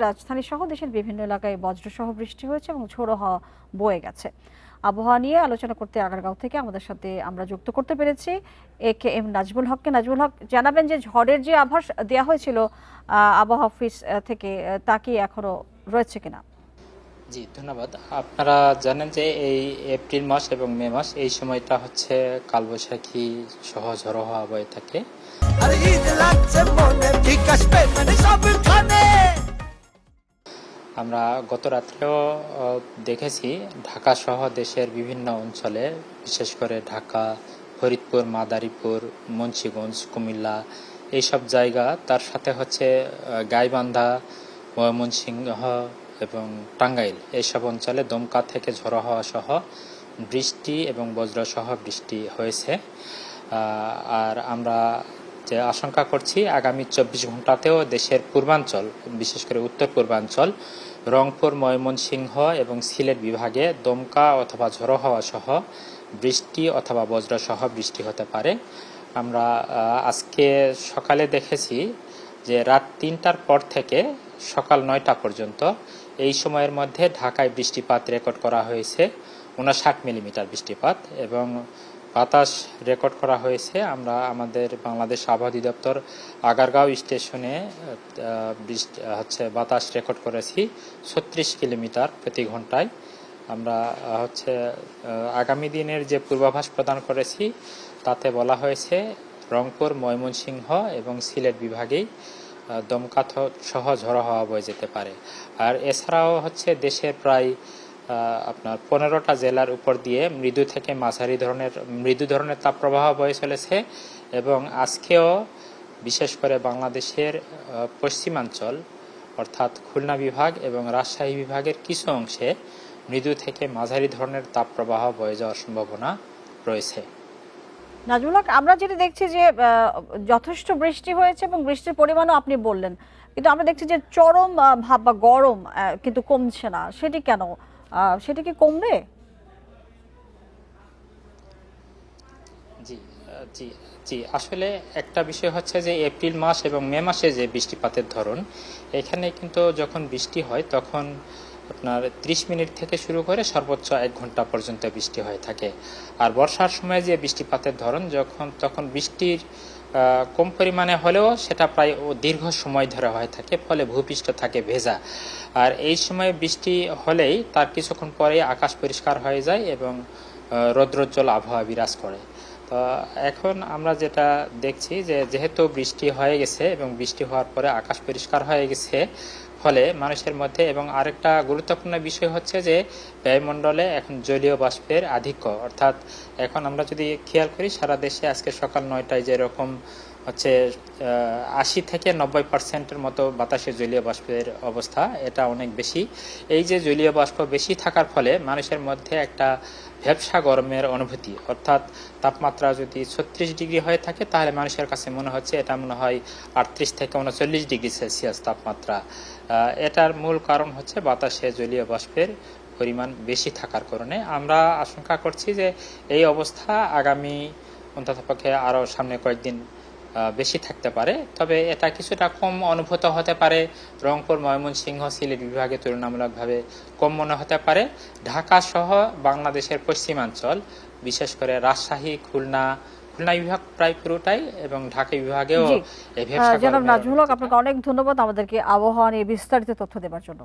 রাজধানী সহ দেশের বিভিন্ন এলাকায় বজ্রসহ বৃষ্টি হয়েছে এবং ঝোড়ো হাওয়া বয়ে গেছে। আবহাওয়া নিয়ে আলোচনা করতে আগারগাঁও থেকে আমাদের সাথে আমরা যুক্ত করতে পেরেছি AKM নাজমুল হককে। নাজমুল হক, জানাবেন যে ঝড়ের যে আভাস দেওয়া হয়েছিল আবহাওয়া অফিস থেকে, তা কি এখনো রয়েছে কিনা? জি, ধন্যবাদ। আপনারা জানেন যে এই এপ্রিল মাস এবং মে মাস এই সময়টা হচ্ছে কালবৈশাখী সহ ঝড়ো হাওয়া বয়ে থাকে। আমরা গত রাত্রেও দেখেছি ঢাকা সহ দেশের বিভিন্ন অঞ্চলে, বিশেষ করে ঢাকা, ফরিদপুর, মাদারীপুর, মুন্সিগঞ্জ, কুমিল্লা এইসব জায়গা, তার সাথে হচ্ছে গাইবান্ধা, ময়মনসিংহ এবং টাঙ্গাইল এইসব অঞ্চলে দমকা থেকে ঝড়ো হাওয়া সহ বৃষ্টি এবং বজ্রসহ বৃষ্টি হয়েছে। আর আমরা যে আশঙ্কা করছি আগামী 24 ঘন্টাতেও দেশের পূর্বাঞ্চল, বিশেষ করে উত্তর পূর্বাঞ্চল, রংপুর, ময়মনসিংহ এবং সিলেট বিভাগে দমকা অথবা ঝড়ো হাওয়া সহ বৃষ্টি অথবা বজ্রসহ বৃষ্টি হতে পারে। আমরা আজকে সকালে দেখেছি যে রাত 3টার পর থেকে সকাল 9টা পর্যন্ত এই সময়ের মধ্যে ঢাকায় বৃষ্টিপাত রেকর্ড করা হয়েছে 59 মিলিমিটার বৃষ্টিপাত, এবং বাতাস রেকর্ড করা হয়েছে। আমরা আমাদের বাংলাদেশ আবহাওয়া অধিদপ্তর আগারগাঁও স্টেশনে বাতাস রেকর্ড করেছি 36 কিলোমিটার প্রতি ঘন্টায়। আমরা আগামী দিনের যে পূর্বাভাস প্রদান করেছি তাতে বলা হয়েছে রংপুর, ময়মনসিংহ এবং সিলেট বিভাগেই দমকা সহ ঝড়ো হাওয়া বয়ে যেতে পারে। আর এছাড়াও দেশের প্রায় 15টা জেলার উপর দিয়ে মৃদু থেকে মাঝারি মৃদু ধরনের তাপপ্রবাহ বয়ে চলেছে, এবং আজকেও বিশেষ করে বাংলাদেশের পশ্চিমাঞ্চল অর্থাৎ খুলনা বিভাগ এবং রাজশাহী বিভাগের কিছু অংশে মৃদু থেকে মাঝারি ধরনের তাপপ্রবাহ বয়ে যাওয়ার সম্ভাবনা রয়েছে। নাজমুল হক, আমরা যেটা দেখছি যে যথেষ্ট বৃষ্টি হয়েছে এবং বৃষ্টির পরিমাণও আপনি বললেন, কিন্তু আমরা দেখছি যে চরম ভাব বা গরম কিন্তু কমছে না। সেটি কেন? সেটা কি কমবে? জি জি জি আসলে একটা বিষয় হচ্ছে যে এপ্রিল মাস এবং মে মাসে যে বৃষ্টিপাতের ধরন, এখানে কিন্তু যখন বৃষ্টি হয় তখন আপনার 30 মিনিট থেকে শুরু করে সর্বোচ্চ 1 ঘন্টা পর্যন্ত বৃষ্টি হয়ে থাকে। আর বর্ষার সময় যে বৃষ্টিপাতের ধরন তখন বৃষ্টির কম পরিমাণে হলেও সেটা প্রায় দীর্ঘ সময় ধরে হয়ে থাকে, ফলে ভূপৃষ্ঠ থাকে ভেজা। আর এই সময় বৃষ্টি হলেই তার কিছুক্ষণ পরে আকাশ পরিষ্কার হয়ে যায় এবং রৌদ্রোজ্জ্বল আবহাওয়া বিরাজ করে। তো এখন আমরা যেটা দেখছি যে যেহেতু বৃষ্টি হয়ে গেছে এবং বৃষ্টি হওয়ার পরে আকাশ পরিষ্কার হয়ে গেছে, ফলে মানুষের মধ্যে, এবং আরেকটা গুরুত্বপূর্ণ বিষয় হচ্ছে যে বায়ুমণ্ডলে এখন জলীয় বাষ্পের আধিক্য, অর্থাৎ এখন আমরা যদি খেয়াল করি সারা দেশে আজকে সকাল 9টায় যেরকম 80 থেকে 90% মতো বাতাসে জলীয় বাষ্পের অবস্থা, এটা অনেক বেশি। এই যে জলীয় বাষ্প বেশি থাকার ফলে মানুষের মধ্যে একটা ভ্যাপসা গরমের অনুভূতি, অর্থাৎ তাপমাত্রা যদি 36 ডিগ্রি হয়ে থাকে তাহলে মানুষের কাছে মনে হচ্ছে এটা মনে হয় 38 থেকে 39 ডিগ্রি সেলসিয়াস তাপমাত্রা। এটার মূল কারণ হচ্ছে বাতাসে জলীয় বাষ্পের পরিমাণ বেশি থাকার কারণে। আমরা আশঙ্কা করছি যে এই অবস্থা আগামী অন্ততপক্ষে আরও সামনে কয়েকদিন বেশি থাকতে পারে, তবে এটা কিছুটা কম অনুভূত হতে পারে। রংপুর, ময়মনসিংহ, সিলেট বিভাগে তুলনামূলকভাবে কম মনে হতে পারে। ঢাকা সহ বাংলাদেশের পশ্চিমাঞ্চল, বিশেষ করে রাজশাহী, খুলনা বিভাগ প্রায় পুরোটাই, এবং ঢাকা বিভাগেও জনাব নাজমুল হক, আপনাকে অনেক ধন্যবাদ আমাদেরকে আবহাওয়া নিয়ে বিস্তারিত তথ্য দেওয়ার জন্য।